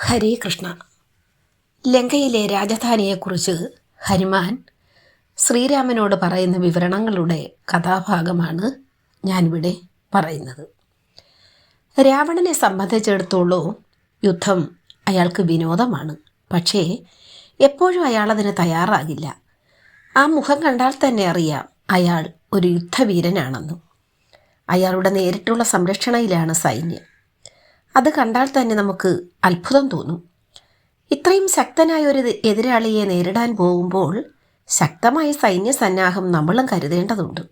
ഹരേ കൃഷ്ണ. ലങ്കയിലെ രാജധാനിയെക്കുറിച്ച് ഹനുമാൻ ശ്രീരാമനോട് പറയുന്ന വിവരണങ്ങളുടെ കഥാഭാഗമാണ് ഞാനിവിടെ പറയുന്നത്. രാവണനെ സംബന്ധിച്ചിടത്തോളം യുദ്ധം അയാൾക്ക് വിനോദമാണ്. പക്ഷേ എപ്പോഴും അയാളതിന് തയ്യാറാകില്ല. ആ മുഖം കണ്ടാൽ തന്നെ അറിയാം അയാൾ ഒരു യുദ്ധവീരനാണെന്നും. അയാളുടെ നേരിട്ടുള്ള സംരക്ഷണയിലാണ് സൈന്യം. അത് കണ്ടാൽ തന്നെ നമുക്ക് അത്ഭുതം തോന്നും. ഇത്രയും ശക്തനായ ഒരു എതിരാളിയെ നേരിടാൻ പോകുമ്പോൾ ശക്തമായ സൈന്യസന്നാഹം നമ്മളും കരുതേണ്ടതുണ്ട്.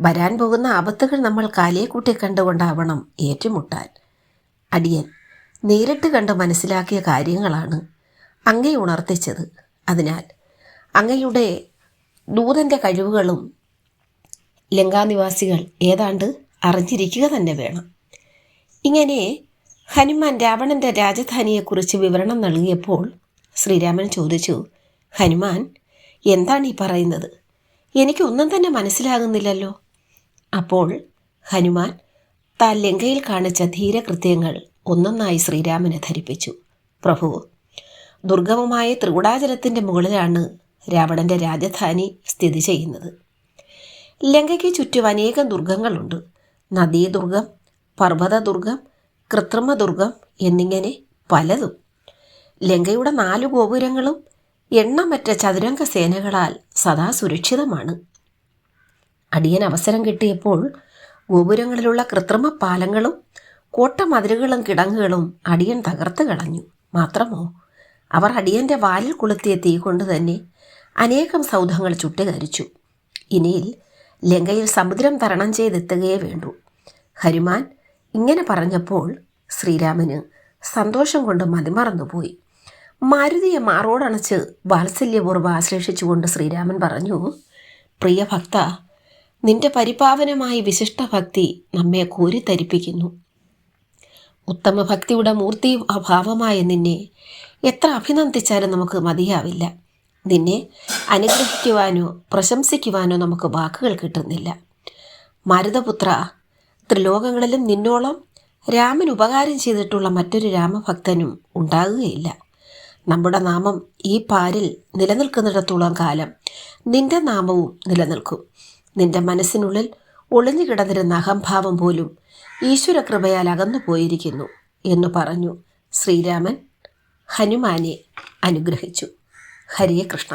വരാൻ പോകുന്ന ആപത്തുകൾ നമ്മൾ കാലയെ കൂട്ടി കണ്ടുകൊണ്ടാവണം ഏറ്റുമുട്ടാൻ. അടിയൻ നേരിട്ട് കണ്ട് മനസ്സിലാക്കിയ കാര്യങ്ങളാണ് അങ്ങേ ഉണർത്തിച്ചത്. അതിനാൽ അങ്ങയുടെ ദൂതൻ്റെ കഴിവുകളും ലങ്കാനിവാസികൾ ഏതാണ്ട് അറിഞ്ഞിരിക്കുക തന്നെ വേണം. ഇങ്ങനെ ഹനുമാൻ രാവണൻ്റെ രാജധാനിയെക്കുറിച്ച് വിവരണം നൽകിയപ്പോൾ ശ്രീരാമൻ ചോദിച്ചു, ഹനുമാൻ, എന്താണ് ഈ പറയുന്നത്? എനിക്കൊന്നും തന്നെ മനസ്സിലാകുന്നില്ലല്ലോ. അപ്പോൾ ഹനുമാൻ താൻ ലങ്കയിൽ കാണിച്ച ധീരകൃത്യങ്ങൾ ഒന്നൊന്നായി ശ്രീരാമനെ ധരിപ്പിച്ചു. പ്രഭു, ദുർഗമമായ ത്രികുടാചലത്തിൻ്റെ മുകളിലാണ് രാവണൻ്റെ രാജധാനി സ്ഥിതി ചെയ്യുന്നത്. ലങ്കയ്ക്ക് ചുറ്റും അനേകം ദുർഗങ്ങളുണ്ട്. നദീദുർഗം, പർവ്വതദുർഗം, കൃത്രിമദുർഗം എന്നിങ്ങനെ പലതും. ലങ്കയുടെ 4 ഗോപുരങ്ങളും എണ്ണമറ്റ ചതുരംഗ സേനകളാൽ സദാ സുരക്ഷിതമാണ്. അടിയൻ അവസരം കിട്ടിയപ്പോൾ ഗോപുരങ്ങളിലുള്ള കൃത്രിമ പാലങ്ങളും കോട്ടമതിലുകളും കിടങ്ങുകളും അടിയൻ തകർത്ത് കളഞ്ഞു. മാത്രമോ, അവർ അടിയൻ്റെ വാലിൽ കൊളുത്തിയ തീ കൊണ്ട് തന്നെ അനേകം സൗധങ്ങൾ ചുട്ടുകരിച്ചു. ഇനിയിൽ ലങ്കയിൽ സമുദ്രം തരണം ചെയ്തെത്തുകയേ വേണ്ടൂ. ഹനുമാൻ ഇങ്ങനെ പറഞ്ഞപ്പോൾ ശ്രീരാമന് സന്തോഷം കൊണ്ട് മതിമറന്നുപോയി. മാരുതിയെ മാറോടണച്ച് വാത്സല്യപൂർവ്വം ആശ്ലേഷിച്ചുകൊണ്ട് ശ്രീരാമൻ പറഞ്ഞു, പ്രിയ ഭക്ത, നിന്റെ പരിപാവനമായ വിശിഷ്ടഭക്തി നമ്മെ കോരിത്തരിപ്പിക്കുന്നു. ഉത്തമ ഭക്തിയുടെ മൂർത്തി അഭാവമായ നിന്നെ എത്ര അഭിനന്ദിച്ചാലും നമുക്ക് മതിയാവില്ല. നിന്നെ അനുഗ്രഹിക്കുവാനോ പ്രശംസിക്കുവാനോ നമുക്ക് വാക്കുകൾ കിട്ടുന്നില്ല. മാരുതപുത്ര, ത്രിലോകങ്ങളിലും നിന്നോളം രാമൻ ഉപകാരം ചെയ്തിട്ടുള്ള മറ്റൊരു രാമഭക്തനും ഉണ്ടാകുകയില്ല. നമ്മുടെ നാമം ഈ പാരിൽ നിലനിൽക്കുന്നിടത്തോളം കാലം നിന്റെ നാമവും നിലനിൽക്കും. നിന്റെ മനസ്സിനുള്ളിൽ ഒളിഞ്ഞു കിടന്നിരുന്ന അഹംഭാവം പോലും ഈശ്വര കൃപയാൽ അകന്നു പോയിരിക്കുന്നു എന്ന് പറഞ്ഞു ശ്രീരാമൻ ഹനുമാനെ അനുഗ്രഹിച്ചു. ഹരേ കൃഷ്ണ.